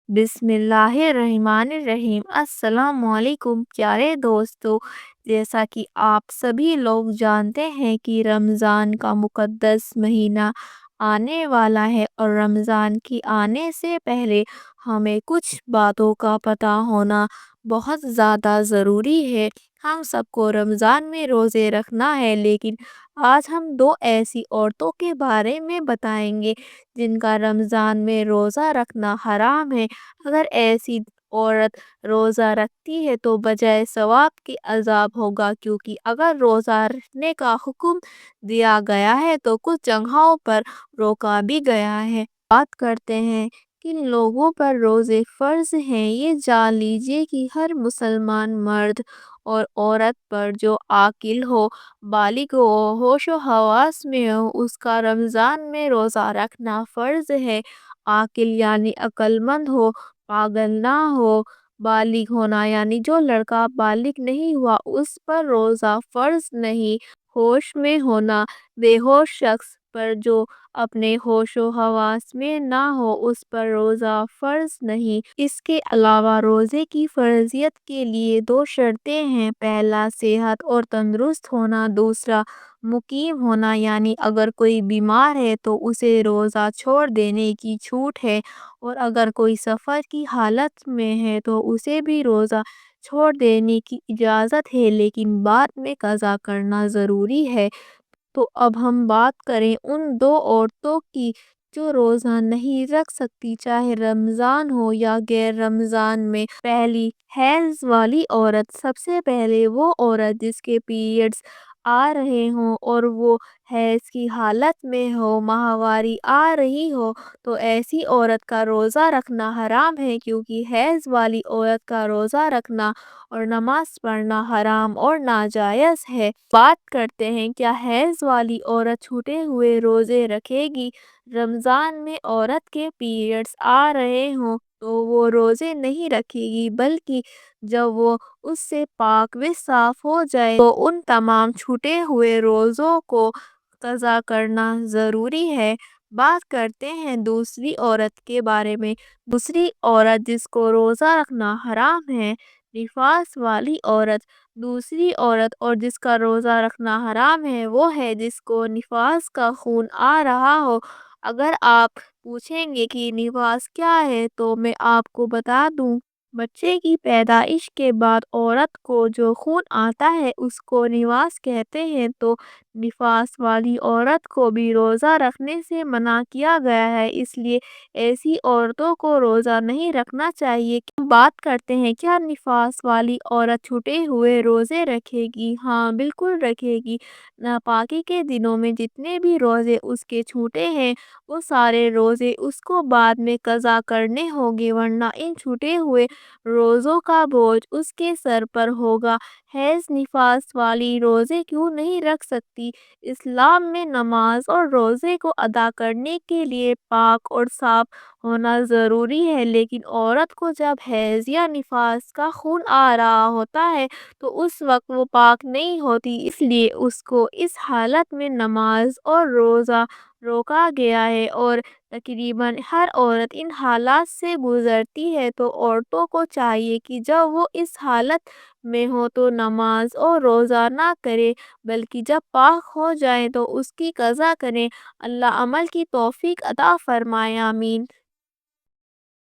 बिस्मिल्लाहिर्रहमानिर्रहीम। अस्सलाम वालेकुम प्यारे दोस्तों। जैसा कि आप सभी लोग जानते हैं कि रमज़ान का मुक़द्दस महीना आने वाला है और रमज़ान की आने से पहले हमें कुछ बातों का पता होना बहुत ज़्यादा ज़रूरी है। हम सबको रमज़ान में रोज़े रखना है, लेकिन आज हम दो ऐसी औरतों के बारे में बताएंगे जिनका रमज़ान में रोज़ा रखना हराम है। अगर ऐसी औरत रोज़ा रखती है तो बजाय सवाब के अज़ाब होगा, क्योंकि अगर रोज़ा रखने का हुक्म दिया गया है तो कुछ जगहों पर रोका भी गया है। बात करते हैं किन लोगों पर रोज़े फ़र्ज़ हैं। ये जान लीजिए कि हर मुसलमान मर्द और औरत पर जो आकिल हो, बालिग हो, होशो हवास में हो, उसका रमज़ान में रोज़ा रखना फ़र्ज़ है। आकिल यानी अक्लमंद हो, पागल ना हो। बालिग होना यानी जो लड़का बालिग नहीं हुआ उस पर रोज़ा फ़र्ज़ नहीं। होश में होना, बेहोश शख्स पर जो अपने होशो हवास में ना हो उस पर रोज़ा फ़र्ज़ नहीं। इसके अलावा रोज़े की फ़र्ज़ियत के लिए दो शर्तें हैं। पहला सेहत और तंदुरुस्त होना, दूसरा मुकीम होना यानी अगर कोई बीमार है तो उसे रोज़ा छोड़ देने की छूट है, और अगर कोई सफ़र की हालत में है तो उसे भी रोज़ा छोड़ देने की इजाज़त है, लेकिन बाद में कज़ा करना ज़रूरी है। तो अब हम बात करें उन दो औरतों की जो रोज़ा नहीं रख सकती, चाहे रमज़ान हो या गैर रमज़ान में। पहली, हैज़ वाली औरत। सबसे पहले वो औरत जिसके पीरियड्स आ रहे हों और वो हैज़ की हालत में हो, माहवारी आ रही हो, तो ऐसी औरत का रोज़ा रखना हराम है, क्योंकि हैज़ वाली औरत का रोज़ा रखना और नमाज पढ़ना हराम और नाजायज़ है। बात करते हैं क्या हैज़ वाली औरत छूटे हुए रोज़े रखेगी। रमज़ान में औरत के पीरियड्स आ रहे हों तो वो रोज़े नहीं रखेगी, बल्कि जब वो उससे पाक व साफ़ हो जाए तो उन तमाम छूटे हुए रोज़ों को कज़ा करना ज़रूरी है। बात करते हैं दूसरी औरत के बारे में। दूसरी औरत जिसको रोज़ा रखना हराम है, निफास वाली औरत। दूसरी औरत और जिसका रोज़ा रखना हराम है वो है जिसको निफास का खून आ रहा हो। अगर आप पूछेंगे कि निफास क्या है तो मैं आपको बता दूं, बच्चे की पैदाइश के बाद औरत को जो खून आता है उसको निफास कहते हैं। तो निफास वाली औरत को भी रोज़ा रखने से मना किया गया है, इसलिए ऐसी औरतों को रोज़ा नहीं रखना चाहिए। बात करते हैं क्या निफास वाली औरत छूटे हुए रोज़े रखेगी? हाँ, बिल्कुल रखेगी। नापाकी के दिनों में जितने भी रोज़े उसके छूटे हैं वो सारे रोज़े उसको बाद में कज़ा करने होंगे, वरना इन छूटे हुए रोज़ों का बोझ उसके सर पर होगा। हैज़ निफास वाली रोज़े क्यों नहीं रख सकती? इस्लाम में नमाज और रोज़े को अदा करने के लिए पाक और साफ होना ज़रूरी है, लेकिन औरत को जब हैज़ या निफास का खून आ रहा होता है तो उस वक्त वो पाक नहीं होती, इसलिए उसको इस हालत में नमाज और रोज़ा रोका गया है। और तकरीबन हर औरत इन हालात से गुज़रती है, तो औरतों को चाहिए कि जब वो इस हालत में हो तो नमाज और रोज़ा ना करे, बल्कि जब पाक हो जाए तो उसकी कज़ा करें। अल्लाह अमल की तौफीक अता फरमाए, आमीन।